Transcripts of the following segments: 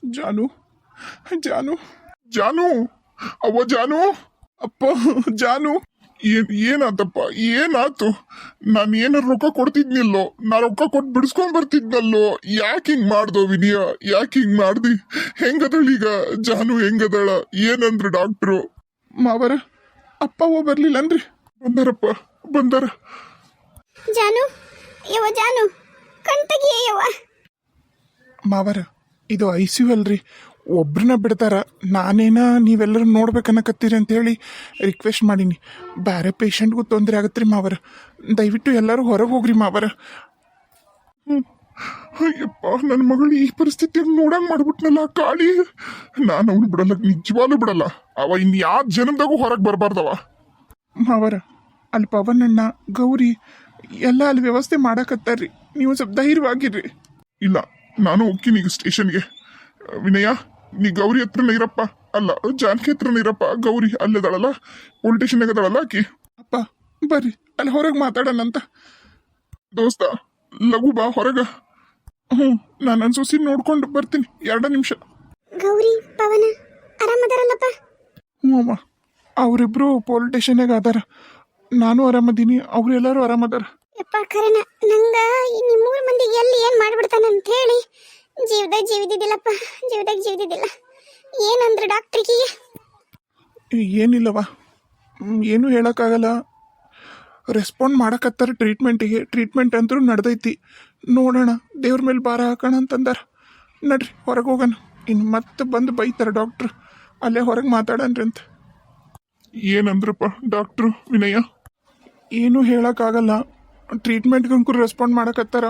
ಜಾನು ಜಾನು ಜಾನು ಅವ್ವ ಜಾನು ಅಪ್ಪ ಜಾನು ಏನಾತಪ್ಪ ಏನಾತು ನಾನು ಏನಾರ ರೊಕ್ಕ ಕೊಡ್ತಿದ್ನಿಲ್ಲೋ ನಾ ರೊಕ್ಕ ಕೊಟ್ಟು ಬಿಡಿಸ್ಕೊಂಡ್ ಬರ್ತಿದ್ನಲ್ಲೋ ಯಾಕೆ ಹಿಂಗ್ ಮಾಡ್ದೋ ವಿನಯ ಯಾಕೆ ಹಿಂಗ್ ಮಾಡ್ದಿ ಹೆಂಗದಳೀಗ ಜಾನು ಹೆಂಗದಳ ಏನಂದ್ರು ಡಾಕ್ಟ್ರು ಮಾವರ ಅಪ್ಪ ಓ ಬರ್ಲಿಲ್ಲನ್ರಿ ಬಂದಾರಪ್ಪ ಬಂದಾರ ಜಾನು ಜಾನು ಕಂಟಗಿಯವ್ವ ಮಾವರ ಇದು ICU ಅಲ್ರಿ ಒಬ್ರನ್ನ ಬಿಡ್ತಾರ ನಾನೇನ ನೀವೆಲ್ಲರೂ ನೋಡ್ಬೇಕನ್ನಕತ್ತೀರಿ ಅಂತೇಳಿ ರಿಕ್ವೆಸ್ಟ್ ಮಾಡೀನಿ ಬೇರೆ ಪೇಷಂಟ್ಗೂ ತೊಂದರೆ ಆಗತ್ರಿ ಮಾವರ ದಯವಿಟ್ಟು ಎಲ್ಲರೂ ಹೊರಗೆ ಹೋಗ್ರಿ ಮಾವರ ಅಯ್ಯಪ್ಪ ನನ್ನ ಮಗಳು ಈ ಪರಿಸ್ಥಿತಿಯಾಗ ನೋಡಂಗ್ ಮಾಡ್ಬಿಟ್ನಲ್ಲ ಕಾಳಿ ನಾನು ಅವ್ನು ಬಿಡಲ್ಲ ನಿಜವಾಗ್ಲೂ ಬಿಡಲ್ಲ ಅವ ಇನ್ ಯಾವ ಜನ್ಮದಾಗೂ ಹೊರಗೆ ಬರಬಾರ್ದವ ಮಾವರ ಅಲ್ಲಿ ಪವನಣ್ಣ ಗೌರಿ ಎಲ್ಲ ಅಲ್ಲಿ ವ್ಯವಸ್ಥೆ ಮಾಡಕತ್ತಾರ್ರಿ ನೀವು ಸ್ವಲ್ಪ ಧೈರ್ಯವಾಗಿರ್ರಿ ಇಲ್ಲ ನಾನು ಹೋಗ್ತೀನಿ ಈಗ ಸ್ಟೇಷನ್ಗೆ ವಿನಯ ನೀ ಗೌರಿ ಹತ್ರನ ಇರಪ್ಪ ಅಲ್ಲ ಜಾನಕಿ ಹತ್ರನ ಇರಪ್ಪ ಗೌರಿ ಅಲ್ಲದಳಲ್ಲ ಪೊಲೀಸ್ ಸ್ಟೇಷನ್ಗೆ ಅದಳಲ್ಲ ಆಕಿ ಅಪ್ಪ ಬರ್ರಿ ಅಲ್ಲಿ ಹೊರಗೆ ಮಾತಾಡೋಣಂತ ದೋಸ್ತ ಲಘು ಬಾ ಹೊರಗ ನಾನು ನನ್ನ ಸೊಸಿ ನೋಡ್ಕೊಂಡು ಬರ್ತೀನಿ 2 ನಿಮಿಷ ಗೌರಿ ಪವನ ಆರಾಮದಾರಲ್ಲಪ್ಪ ಅಮ್ಮ ಅವರಿಬ್ರು ಪೊಲೀಸ್ ಸ್ಟೇಷನ್ಯಾಗ ಅದಾರ ನಾನು ಆರಾಮದೀನಿ ಅವರೆಲ್ಲರೂ ಆರಾಮದಾರ ಯಪ್ಪ ಕರೆನ ನಂಗ ಈ ನಿಮ್ಮೂರ ಮಂದಿಗೆ ಎಲ್ಲಿ ಏನ್ ಮಾಡ್ಬಿಡ್ತಾನ ಅಂತ ಹೇಳಿ ಜೀವದಿದ್ದಿಲ್ಲಪ್ಪ ಜೀವದಿದ್ದಿಲ್ಲ ಏನಂದ್ರೆ ಡಾಕ್ಟ್ರಿಗೆ ಏನಿಲ್ಲವ ಏನು ಹೇಳೋಕ್ಕಾಗಲ್ಲ ರೆಸ್ಪಾಂಡ್ ಮಾಡಕತ್ತಾರ ಟ್ರೀಟ್ಮೆಂಟ್ ಅಂತೂ ನಡೆದೈತಿ ನೋಡೋಣ ದೇವ್ರ ಮೇಲೆ ಭಾರ ಹಾಕೋಣ ಅಂತಂದಾರ ನಡ್ರಿ ಹೊರಗೆ ಹೋಗೋಣ ಇನ್ನು ಮತ್ತೆ ಬಂದು ಬೈತಾರೆ ಡಾಕ್ಟ್ರು ಅಲ್ಲೇ ಹೊರಗೆ ಮಾತಾಡನ್ರಿ ಅಂತ ಏನಂದ್ರಪ್ಪ ಡಾಕ್ಟ್ರು ವಿನಯ ಏನೂ ಹೇಳೋಕ್ಕಾಗಲ್ಲ ಟ್ರೀಟ್ಮೆಂಟ್ಗಂಕೂ ರೆಸ್ಪಾಂಡ್ ಮಾಡಕತ್ತಾರ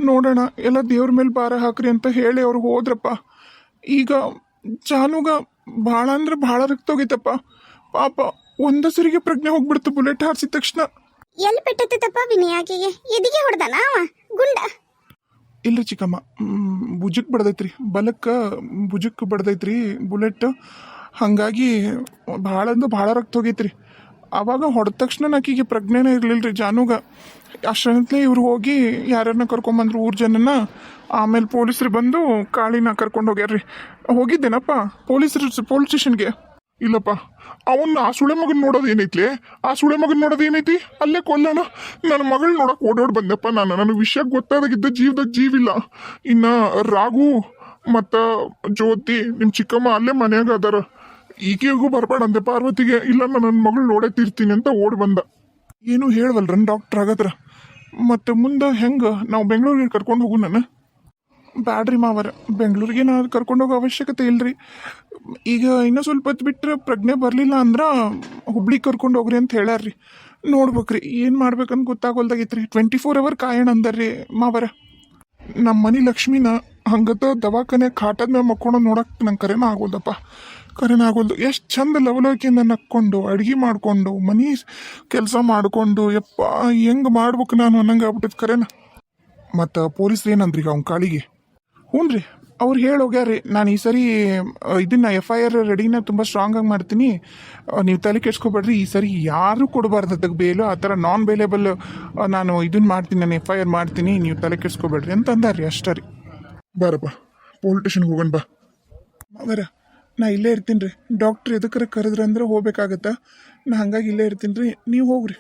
ನೋಡೋಣ ಎಲ್ಲ ದೇವ್ರ ಮೇಲೆ ಭಾರ ಹಾಕ್ರಿ ಅಂತ ಹೇಳಿ ಅವ್ರು ಹೋದ್ರಪ್ಪ ಈಗ ಜಾನುಗ ಭಾಳ ಅಂದ್ರೆ ಭಾಳ ರಕ್ತ ಹೋಗಿತ್ತಪ್ಪ ಪಾಪ ಒಂದಸರಿಗೆ ಪ್ರಜ್ಞೆ ಹೋಗ್ಬಿಡ್ತು ಬುಲೆಟ್ ಹಾರಿಸಿದ ತಕ್ಷಣ ಎಲ್ಲಿ ಪೆಟ್ಟತ್ತಪ್ಪ ವಿನಯಾಕಿಗೆ ಎದಿಗೆ ಹೊಡೆದಾನ ಅವ ಗುಂಡ ಇಲ್ಲ ಚಿಕ್ಕಮ್ಮ ಭುಜಕ್ಕೆ ಬಡ್ದೈತ್ರಿ ಬಲಕ್ಕೆ ಭುಜಕ್ಕೆ ಬಡ್ದೈತ್ರಿ ಬುಲೆಟ್ ಹಾಗಾಗಿ ಭಾಳ ಅಂದ್ರೆ ಭಾಳ ರಕ್ತ ಹೋಗೈತ್ರಿ ಆವಾಗ ಹೊಡೆದ ತಕ್ಷಣ ಆಕಿಗೆ ಪ್ರಜ್ಞೆನೇ ಇರಲಿಲ್ಲ ರೀ ಜಾನುಗ ಅಷ್ಟೇ ಇವ್ರು ಹೋಗಿ ಯಾರನ್ನ ಕರ್ಕೊಂಬಂದ್ರು ಊರ್ ಜನನ ಆಮೇಲೆ ಪೊಲೀಸರು ಬಂದು ಕಾಳಿನ ಕರ್ಕೊಂಡು ಹೋಗ್ಯಾರ್ರಿ ಹೋಗಿದ್ದೇನಪ್ಪ ಪೊಲೀಸ್ ಸ್ಟೇಷನ್ಗೆ ಇಲ್ಲಪ್ಪ ಅವನ್ನ ಆ ಸುಳೆ ಮಗನ್ ನೋಡೋದು ಏನೈತ್ಲಿ ಆ ಸುಳೆ ಮಗನ್ ನೋಡೋದು ಏನೈತಿ ಅಲ್ಲೇ ಕೊಲ್ಲೋಣ ನನ್ನ ಮಗಳ್ ನೋಡಕ್ ಓಡೋಡ್ ಬಂದೆಪ್ಪ ನನಗೆ ವಿಷಯ ಗೊತ್ತಾದಾಗಿದ್ದ ಜೀವದಾಗ ಜೀವಿಲ್ಲ ಇನ್ನ ರಾಘು ಮತ್ತ ಜ್ಯೋತಿ ನಿಮ್ ಚಿಕ್ಕಮ್ಮ ಅಲ್ಲೇ ಮನ್ಯಾಗ ಅದಾರ ಈಕೆಗೂ ಬರ್ಬೇಡ ಅಂದೆ ಪಾರ್ವತಿಗೆ ಇಲ್ಲ ನನ್ನ ಮಗಳು ನೋಡೇ ತೀರ್ತೀನಿ ಅಂತ ಓಡ್ ಬಂದ ಏನು ಹೇಳವಲ್ರನ್ ಡಾಕ್ಟರ್ ಆಗದ್ರ ಮತ್ತು ಮುಂದೆ ಹೆಂಗೆ ನಾವು ಬೆಂಗಳೂರಿಗೆ ಕರ್ಕೊಂಡು ಹೋಗು ನಾನು ಬ್ಯಾಡ್ರಿ ಮಾವರ ಬೆಂಗಳೂರಿಗೆ ನಾನು ಕರ್ಕೊಂಡು ಹೋಗೋ ಅವಶ್ಯಕತೆ ಇಲ್ರಿ ಈಗ ಇನ್ನೂ ಸ್ವಲ್ಪ ಹೊತ್ತು ಬಿಟ್ಟರೆ ಪ್ರಜ್ಞೆ ಬರಲಿಲ್ಲ ಅಂದ್ರೆ ಹುಬ್ಳಿಗೆ ಕರ್ಕೊಂಡು ಹೋಗ್ರಿ ಅಂತ ಹೇಳ್ಯಾರ್ರಿ ನೋಡ್ಬೇಕ್ರಿ ಏನು ಮಾಡ್ಬೇಕಂತ ಗೊತ್ತಾಗೋಲ್ದಾಗಿತ್ತು 24 hour ಕಾಯೋಣ ಅಂದಾರ್ರಿ ಮಾವರ ನಮ್ಮ ಮನೆ ಲಕ್ಷ್ಮಿನ ಹಂಗತ ದವಾಖಾನೆ ಕಾಟದ ಮೇಲೆ ಮಕ್ಕೊಂಡು ನೋಡಕ್ಕೆ ನಂಗೆ ಕರೆನ ಆಗೋಲ್ದು ಎಷ್ಟು ಚಂದ ಲವಲವಿಕೆಯಿಂದ ನಕ್ಕೊಂಡು ಅಡ್ಗೆ ಮಾಡಿಕೊಂಡು ಮನೆ ಕೆಲಸ ಮಾಡಿಕೊಂಡು ಯಪ್ಪ ಹೆಂಗೆ ಮಾಡ್ಬೇಕು ನಾನು ಅನ್ನಂಗೆ ಆಗ್ಬಿಟ್ಟದ ಕರೆನ ಮತ್ತು ಪೊಲೀಸ್ರು ಏನಂದ್ರಿ ಅವ್ನ ಕಾಳಿಗೆ ಹ್ಞೂ ರೀ ಅವ್ರು ಹೋಗ್ಯಾರ್ರಿ ನಾನು ಈ ಸರಿ ಇದನ್ನು FIR ರೆಡಿನ ತುಂಬ ಸ್ಟ್ರಾಂಗಾಗಿ ಮಾಡ್ತೀನಿ ನೀವು ತಲೆ ಕೆಡ್ಸ್ಕೊಬೇಡ್ರಿ ಈ ಸರಿ ಯಾರೂ ಕೊಡಬಾರ್ದು ಅದಕ್ಕೆ ಬೇಲು ಆ ಥರ ನಾನ್ ಬೇಲೇಬಲ್ ನಾನು ಇದನ್ನು ಮಾಡ್ತೀನಿ ನಾನು FIR ಮಾಡ್ತೀನಿ ನೀವು ತಲೆ ಕೆಡ್ಸ್ಕೊಬೇಡ್ರಿ ಅಂತ ಅಂದಾರ್ರಿ ಅಷ್ಟೇ ರೀ ಬಾರಪ್ಪ ಪೊಲೀಸ್ ಸ್ಟೇಷನ್ಗೆ ಹೋಗೋಣ ಬಾ ಅವರ ನಾ ಇಲ್ಲೇ ಇರ್ತೀನಿ ರೀ ಡಾಕ್ಟ್ರ್ ಎದಕ್ಕರ ಕರೆದ್ರೆ ಅಂದ್ರೆ ಹೋಗ್ಬೇಕಾಗತ್ತಾ ನಾ ಹಂಗಾಗಿ ಇಲ್ಲೇ ಇರ್ತೀನಿ ರೀ ನೀವು ಹೋಗ್ರಿ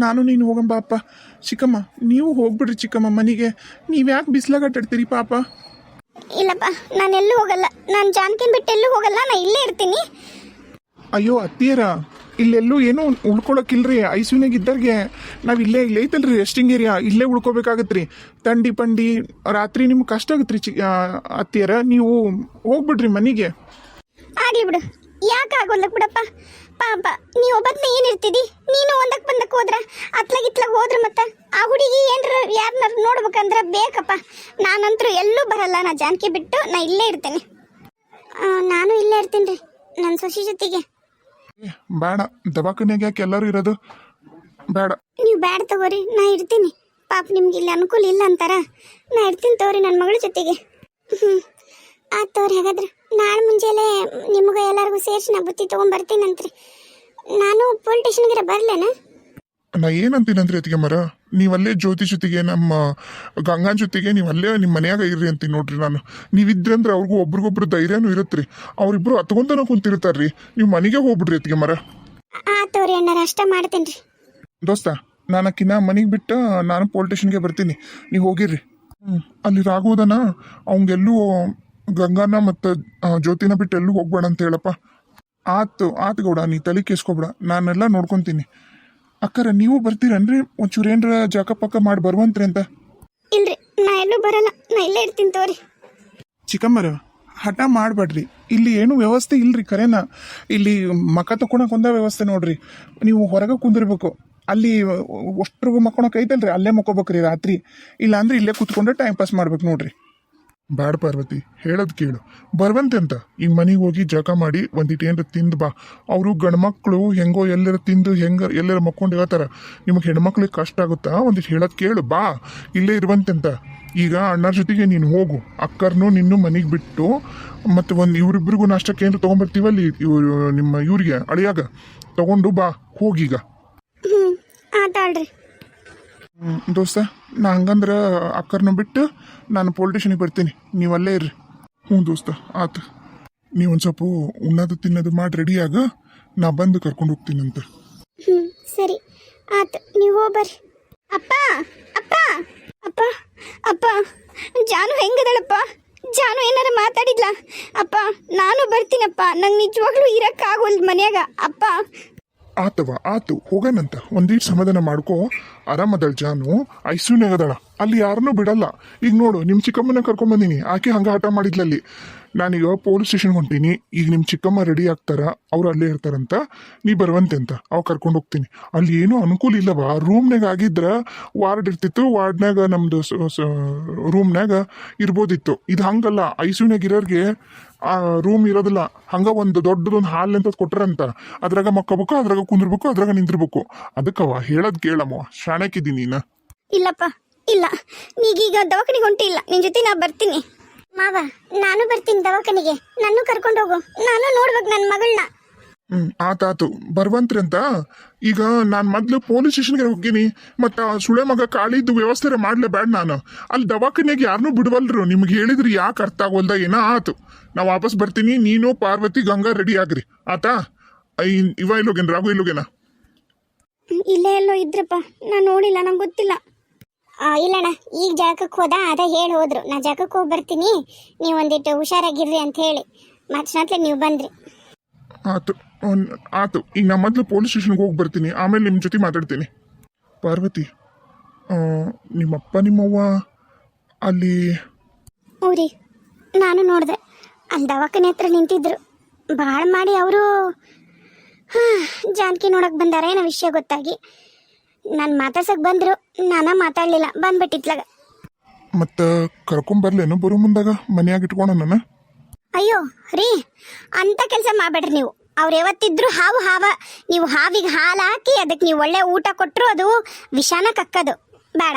ನಾನು ನೀನು ಹೋಗಂಬ ಅಪ್ಪ ಚಿಕ್ಕಮ್ಮ ನೀವು ಹೋಗ್ಬಿಡ್ರಿ ಚಿಕ್ಕಮ್ಮ ಮನೆಗೆ ನೀವು ಯಾಕೆ ಬಿಸ್ಲಾಗ ಅಡ್ಡಾಡ್ತೀರಿ ಪಾಪ ಇಲ್ಲಪ್ಪ ನಾನು ಎಲ್ಲೂ ಹೋಗಲ್ಲ ನಾನು ಜಾನಕಿನ್ ಬಿಟ್ಟು ಎಲ್ಲೂ ಹೋಗಲ್ಲ ನಾ ಇಲ್ಲೇ ಇರ್ತೀನಿ ಅಯ್ಯೋ ಅತ್ತಿಯರ ಇಲ್ಲೆಲ್ಲೂ ಏನೂ ಉಳ್ಕೊಳಕ್ಕಿಲ್ರಿ ICUನಾಗ ಇದ್ದವ್ರಿಗೆ ನಾವು ಇಲ್ಲೇ ಐತಲ್ರಿ ರೆಸ್ಟಿಂಗ್ ಏರಿಯಾ ಇಲ್ಲೇ ಉಳ್ಕೋಬೇಕಾಗತ್ರಿ ಪಂಡಿ ರಾತ್ರಿ ನಿಮ್ಗೆ ಕಷ್ಟ ಆಗತ್ರಿ ಅತ್ತಿಯರ ನೀವು ಹೋಗ್ಬಿಡ್ರಿ ಮನೆಗೆ ಆಗ್ಲಿ ಬಿಡು ಯಾಕೆ ಆಗೋಲ್ಲ ಬಿಡಪ್ಪ ಪಾಪ ನೀವು ಒಬ್ಬದ್ನ ಏನಿರ್ತಿದಿ ನೀನು ಒಂದಕ್ಕೆ ಬಂದಕ್ಕೆ ಹೋದ್ರ ಅತ್ಲಾಗಿತ್ಲಾಗ ಹೋದ್ರ ಮತ್ತೆ ಆ ಹುಡುಗಿ ಏನ್ರ ಯಾರನ್ನ ನೋಡ್ಬೇಕಂದ್ರೆ ಬೇಕಪ್ಪ ನಾನಂತರೂ ಎಲ್ಲೂ ಬರಲ್ಲ ನಾ ಜಾನಕಿ ಬಿಟ್ಟು ನಾ ಇಲ್ಲೇ ಇರ್ತೇನೆ ನಾನು ಇಲ್ಲೇ ಇರ್ತೀನಿ ರೀ ನನ್ನ ಸೊಸಿ ಜೊತೆಗೆ ಬೇಡ ದವಾಖಾನೆಗೆ ಯಾಕೆ ಎಲ್ಲರೂ ಇರೋದು ಬೇಡ ನೀವು ಬೇಡ ತಗೋರಿ ನಾ ಇರ್ತೀನಿ ಪಾಪ ನಿಮ್ಗೆ ಇಲ್ಲಿ ಅನುಕೂಲ ಇಲ್ಲ ಅಂತಾರ ನಾ ಇರ್ತೀನಿ ತಗೋರಿ ನನ್ನ ಮಗಳ ಜೊತೆಗೆ ಆಯ್ತು ತಗೋರಿ ಹಾಗಾದ್ರೆ ನಾಳೆ ಮುಂಜಾನೆ ನಿಮ್ಗೆ ಎಲ್ಲರಿಗೂ ಸೇರಿಸಿ ನಾ ಬುತ್ತಿ ತೊಗೊಂಬರ್ತೀನಂತ್ರಿ ನಾನು ಪೊಲೀಸ್ ಸ್ಟೇಷನ್ಗೆ ಬರಲೇನ ನಾ ಏನಂತೀನಂದ್ರೆ ಅತಿಗೆ ಮರ ನೀವಲ್ಲೇ ಜ್ಯೋತಿ ಜೊತೆಗೆ ನಮ್ಮ ಗಂಗಾನ್ ಜೊತೆಗೆ ನೀವಲ್ಲೇ ನಿಮ್ಮ ಮನ್ಯಾಗ ಇರ್ರಿ ಅಂತೀನಿ ನೋಡ್ರಿ ನಾನು. ನೀವಿದ್ರಂದ್ರೆ ಅವ್ರಿಗೂ ಒಬ್ರಿಗೊಬ್ರು ಧೈರ್ಯನೂ ಇರುತ್ತ್ರಿ. ಅವ್ರಿಬ್ರು ಹತ್ಕೊಂತನ ಕುಂತಿರ್ತಾರ್ರಿ. ನೀವು ಮನೆಗೆ ಹೋಗ್ಬಿಡ್ರಿ ಅತಿಗೆ ಮರ. ಆತವ್ರಿ ಅಣ್ಣಾರ, ಅಷ್ಟ ಮಾಡ್ತೇನೆ ರೀ. ದೋಸ್ತ ನಾನು ಅಕ್ಕಿನ ಮನೆಗೆ ಬಿಟ್ಟು ನಾನು ಪೊಲೀಸ್ ಸ್ಟೇಷನ್ಗೆ ಬರ್ತೀನಿ, ನೀವು ಹೋಗಿರ್ರಿ. ಅಲ್ಲಿ ರಾಘೋದನ ಅವಂಗೆಲ್ಲೂ ಗಂಗಾನ ಮತ್ತು ಜ್ಯೋತಿನ ಬಿಟ್ಟು ಎಲ್ಲೂ ಹೋಗ್ಬೇಡ ಅಂತ ಹೇಳಪ್ಪ. ಆತು ಗೌಡ, ನೀ ತಲೆ ಕೇಸ್ಕೊಬೇಡ, ನಾನೆಲ್ಲ ನೋಡ್ಕೊತೀನಿ. ಅಕ್ಕರ ನೀವು ಬರ್ತೀರನ್ರಿ? ಒಂಚೂರು ಏನರ ಜಾಕ ಪಕ್ಕ ಮಾಡಿ ಬರುವಂತ್ರಿ ಅಂತ. ಇಲ್ರಿ, ನಾ ಎಲ್ಲೂ ಬರಲ್ಲ, ನಾ ಇಲ್ಲೇ ಇರ್ತೀನಿ ತೋರಿ. ಚಿಕ್ಕಮ್ಮರ ಹಠ ಮಾಡಬೇಡ್ರಿ. ಇಲ್ಲಿ ಏನು ವ್ಯವಸ್ಥೆ ಇಲ್ರಿ ಕರೆನ. ಇಲ್ಲಿ ಮಕ ತಕೊಳಕ್ ಒಂದ ವ್ಯವಸ್ಥೆ ನೋಡ್ರಿ. ನೀವು ಹೊರಗೆ ಕುಂದಿರ್ಬೇಕು. ಅಲ್ಲಿ ಅಷ್ಟ್ರಿಗೂ ಮಕ್ಕೊಳಕ್ ಐತಲ್ರಿ, ಅಲ್ಲೇ ಮಕ್ಕೋಬೇಕ್ರಿ ರಾತ್ರಿ. ಇಲ್ಲ ಅಂದ್ರೆ ಇಲ್ಲೇ ಕೂತ್ಕೊಂಡ್ರೆ ಟೈಮ್ ಪಾಸ್ ಮಾಡ್ಬೇಕು ನೋಡ್ರಿ. ಬ್ಯಾಡ ಪಾರ್ವತಿ, ಹೇಳೋದು ಕೇಳು. ಬರ್ವಂತೆ ಅಂತ ಈಗ ಮನೆಗೆ ಹೋಗಿ ಜಕ ಮಾಡಿ ಒಂದಿಟ್ಟು ಏನಾರ ತಿಂದು ಬಾ. ಅವರು ಗಂಡ್ಮಕ್ಳು ಹೆಂಗೋ ಎಲ್ಲರ ತಿಂದು ಎಲ್ಲರ ಮಕ್ಕೊಂಡು ಹೇಳ್ತಾರ. ನಿಮಗೆ ಹೆಣ್ಮಕ್ಳಿಗೆ ಕಷ್ಟ ಆಗುತ್ತಾ? ಒಂದಿಟ್ಟು ಹೇಳೋದು ಕೇಳು ಬಾ. ಇಲ್ಲೇ ಇರುವಂತೆ ಅಂತ. ಈಗ ಅಣ್ಣರ ಜೊತೆಗೆ ನೀನು ಹೋಗು, ಅಕ್ಕರ್ನು ನಿನ್ನೂ ಮನೆಗೆ ಬಿಟ್ಟು ಮತ್ತು ಒಂದು ಇವ್ರಿಬ್ರಿಗೂ ನಾಷ್ಟಕ್ಕೆ ಏನಾರು ತೊಗೊಂಬರ್ತೀವಲ್ಲಿ ಇವ್ರು ನಿಮ್ಮ ಇವ್ರಿಗೆ ಅಳಿಯಾಗ ತಗೊಂಡು ಬಾ ಹೋಗೀಗ. ಆತಾಳ್ರಿ ದೋಸ್ತ, ನಾ ಹಂಗಂದ್ರೆ ಅಕ್ಕರ್ನ ಬಿಟ್ಟು ನಾನು ಪೊಲೀಸ್ ಸ್ಟೇಷನ್ಗೆ ಬರ್ತೀನಿ, ನೀವಲ್ಲೇ ಇರ್ರಿ. ದೋಸ್ತ ಆತು. ನೀವೊಂದು ಸ್ವಲ್ಪ ಉಣ್ಣೋದು ತಿನ್ನೋದು ಮಾಡಿ ರೆಡಿಯಾಗ, ನಾ ಬಂದು ಕರ್ಕೊಂಡು ಹೋಗ್ತೀನಂತ. ಸರಿ ಆತು, ನೀವು ಹೋಗ್ಬರ್ರಿ. ಅಪ್ಪ ಅಪ್ಪ ಅಪ್ಪ ಅಪ್ಪ, ಜಾನು ಹೆಂಗದಳಪ್ಪ? ಜಾನು ಏನಾರ ಮಾತಾಡಿದ್ಲ? ಅಪ್ಪ ನಾನು ಬರ್ತೀನಪ್ಪ, ನಂಗೆ ನಿಜವಾಗ್ಲೂ ಇರಕ್ಕಾಗೋಲ್ ಮನ್ಯಾಗ. ಅಪ್ಪ ಆತು ಹೋಗೋಣಂತ. ಒಂದೀಟ್ ಸಮಾಧಾನ ಮಾಡ್ಕೋ. ಆರಾಮದಳ ಜಾನು, ಐಸೂನ್ಯಾಗದಳ. ಅಲ್ಲಿ ಯಾರನ್ನೂ ಬಿಡಲ್ಲ. ಈಗ ನೋಡು, ನಿಮ್ಮ ಚಿಕ್ಕಮ್ಮನ ಕರ್ಕೊಂಬಂದಿನಿ, ಆಕೆ ಹಂಗೆ ಹಠ ಮಾಡಿದ್ಲಲ್ಲಿ. ನಾನೀಗ ಪೊಲೀಸ್ ಸ್ಟೇಷನ್ಗೆ ಹೊಂಟೀನಿ. ಈಗ ನಿಮ್ಮ ಚಿಕ್ಕಮ್ಮ ರೆಡಿ ಆಗ್ತಾರ, ಅವ್ರು ಅಲ್ಲೇ ಇರ್ತಾರಂತ. ನೀ ಬರುವಂತೆ ಅಂತ ಅವ್ ಕರ್ಕೊಂಡು ಹೋಗ್ತೀನಿ. ಅಲ್ಲಿ ಏನೂ ಅನುಕೂಲ ಇಲ್ಲವ. ರೂಮ್ನಾಗ ಆಗಿದ್ರ ವಾರ್ಡ್ ಇರ್ತಿತ್ತು, ವಾರ್ಡ್ನಾಗ ನಮ್ದು ರೂಮ್ನಾಗ ಇರ್ಬೋದಿತ್ತು. ಇದು ಹಂಗಲ್ಲ, ಐಸೂನ್ಯಾಗ ಇರೋರಿಗೆ ಆ ರೂಮ್ ಇರೋದಿಲ್ಲ. ಹಂಗ ಒಂದು ದೊಡ್ಡದೊಂದು ಹಾಲ್ ಅಂತ ಕೊಟ್ರಂತ. ಅದ್ರಾಗ ಮಕ್ಕೋಬೇಕು, ಅದ್ರಾಗ ಕುಂದಿರ್ಬೇಕು, ಅದ್ರಾಗ ನಿಂದಿರ್ಬೇಕು. ಅದಕ್ಕವ ಹೇಳೋದ್ ಕೇಳಮ್ಮ, ಶಾಣಕ್ಕಿದ್ದೀನಿ ನೀನ. ಇಲ್ಲಪ್ಪ ಇಲ್ಲ, ನೀಗೀಗ ದವಾಖಾನಿಗೆ ಹೊಂಟಿಲ್ಲ, ನಿನ್ ಜೊತೆ ನಾ ಬರ್ತೀನಿ. ಮಾವ ನಾನು ಬರ್ತೀನಿ ದವಾಖಾನಿಗೆ, ನಾನು ಕರ್ಕೊಂಡು ಹೋಗು. ನಾನು ನೋಡ್ಬೇಕು ನನ್ನ ಮಗಳನ್ನ. ಆತಾತು ಬರ್ವಂತ್ರಿ ಅಂತ. ಈಗ ನಾನು ಮೊದ್ಲು ಪೊಲೀಸ್ ಸ್ಟೇಷನ್ಗೆ ಹೋಗ್ತೀನಿ. ಮತ್ತು ಸುಳೆ ಮಗ ಕಾಳಿದ್ದು ವ್ಯವಸ್ಥೆ ಮಾಡ್ಲೇಬೇಡ ನಾನು. ಅಲ್ಲಿ ದವಾಖಾನೆಗೆ ಯಾರನ್ನೂ ಬಿಡವಲ್ರು. ನಿಮ್ಗೆ ಹೇಳಿದ್ರಿ ಯಾಕೆ ಅರ್ಥ ಆಗೋಲ್ದ ಏನೋ. ಆತು, ನಾ ವಾಪಸ್ ಬರ್ತೀನಿ. ನೀನು ಪಾರ್ವತಿ ಗಂಗಾ ರೆಡಿ ಆಗ್ರಿ ಆತಾ. ಇವ ಇಲ್ಲೋಗೇನ, ರಾಘು ಇಲ್ಲೋಗೇನ? ಇಲ್ಲೇ ಎಲ್ಲೋ ಇದ್ರಪ್ಪ, ನಾನು ನೋಡಿಲ್ಲ, ನಂಗೆ ಗೊತ್ತಿಲ್ಲ. ಇಲ್ಲಣ್ಣ, ಈಗ ಜಾಗಕ್ಕೆ ಹೋದ, ಅದ ಹೇಳಿ ಹೋದ್ರು. ನಾ ಜಾಗಕ್ಕೆ ಹೋಗಿ ಬರ್ತೀನಿ, ನೀವು ಒಂದಿಟ್ಟು ಹುಷಾರಾಗಿರ್ರಿ ಅಂತ ಹೇಳಿ ಮತ್ತೆ ನೀವು ಬಂದ್ರಿ. ಆತು ಈಗ ನಾ ಮೊದಲು ಪೊಲೀಸ್ ಸ್ಟೇಷನ್ಗೆ ಹೋಗಿ ಬರ್ತೀನಿ, ಆಮೇಲೆ ನಿಮ್ಮ ಜೊತೆ ಮಾತಾಡ್ತೀನಿ. ಪಾರ್ವತಿ, ನಿಮ್ಮಪ್ಪ ನಿಮ್ಮವ್ವ ಅಲ್ಲಿ? ಊರಿ ನಾನು ನೋಡಿದೆ, ಅಲ್ಲಿ ದವಾಖಾನೆ ಹತ್ರ ನಿಂತಿದ್ರು. ಭಾಳ ಮಾಡಿ ಅವರು ಜಾನಕಿ ನೋಡಕ್ಕೆ ಬಂದಾರ ಏನೋ ವಿಷಯ ಗೊತ್ತಾಗಿ. ನಾನು ಮಾತಾಡ್ಸಕ್ಕೆ ಬಂದರು, ನಾನು ಮಾತಾಡಲಿಲ್ಲ, ಬಂದ್ಬಿಟ್ಟಿತ್ಲಾಗ. ಮತ್ತು ಕರ್ಕೊಂಬರ್ಲೇನು ಬರೋ ಮುಂದಾಗ ಮನೆಯಾಗ ಇಟ್ಕೊಳ ನಾನು? ಅಯ್ಯೋ ರೀ, ಅಂಥ ಕೆಲಸ ಮಾಡಬೇಡ್ರಿ ನೀವು. ಅವ್ರು ಯಾವತ್ತಿದ್ರು ಹಾವ. ನೀವು ಹಾವಿಗೆ ಹಾಲು ಹಾಕಿ ಅದಕ್ಕೆ ನೀವು ಒಳ್ಳೆ ಊಟ ಕೊಟ್ಟರು ಅದು ವಿಷಾನ ಕಕ್ಕದು ಬೇಡ.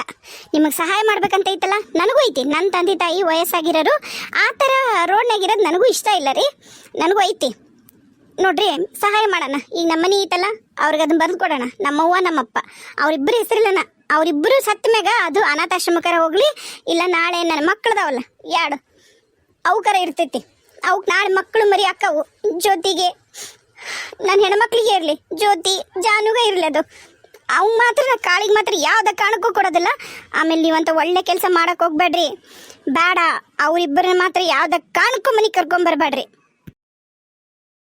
ನಿಮಗೆ ಸಹಾಯ ಮಾಡ್ಬೇಕಂತ ಐತಲ್ಲ, ನನಗೂ ಐತಿ. ನನ್ನ ತಂದೆ ತಾಯಿ ವಯಸ್ಸಾಗಿರೋರು, ಆ ಥರ ರೋಡ್ನಾಗಿರೋದು ನನಗೂ ಇಷ್ಟ ಇಲ್ಲ ರೀ. ನನಗೂ ಐತಿ ನೋಡ್ರಿ, ಸಹಾಯ ಮಾಡೋಣ. ಈಗ ನಮ್ಮನೆ ಐತಲ್ಲ, ಅವ್ರಿಗೆ ಅದನ್ನ ಬರೆದು ಕೊಡೋಣ. ನಮ್ಮವ್ವ ನಮ್ಮಪ್ಪ ಅವರಿಬ್ಬರು ಹೆಸರಿಲ್ಲನ, ಅವರಿಬ್ಬರು ಸತ್ತ ಮ್ಯಾಗ ಅದು ಅನಾಥಾಶ್ರಮಕರ ಹೋಗ್ಲಿ, ಇಲ್ಲ ನಾಳೆ ನನ್ನ ಮಕ್ಕಳದಾವಲ್ಲ ಯಾಡು ಅವಕರ ಇರ್ತೈತಿ. ಅವಕ್ಕೆ ನಾಳೆ ಮಕ್ಕಳು ಮರಿ ಅಕ್ಕವು. ಜ್ಯೋತಿಗೆ, ನನ್ನ ಹೆಣ್ಮಕ್ಳಿಗೆ ಇರಲಿ, ಜ್ಯೋತಿ ಜಾನುಗ ಇರಲಿ. ಅದು ಅವ್ ಮಾತ್ರ ನಾ ಕಾಳಿಗೆ ಮಾತ್ರ ಯಾವುದೇ ಕಾರಣಕ್ಕೂ ಕೊಡೋದಿಲ್ಲ. ಆಮೇಲೆ ನೀವಂತ ಒಳ್ಳೆ ಕೆಲಸ ಮಾಡಕ್ಕೆ ಹೋಗ್ಬೇಡ್ರಿ, ಬೇಡ. ಅವರಿಬ್ಬರನ್ನ ಮಾತ್ರ ಯಾವುದೇ ಕಾರಣಕ್ಕೂ ಮನೆಗೆ ಕರ್ಕೊಂಬರ್ಬೇಡ್ರಿ.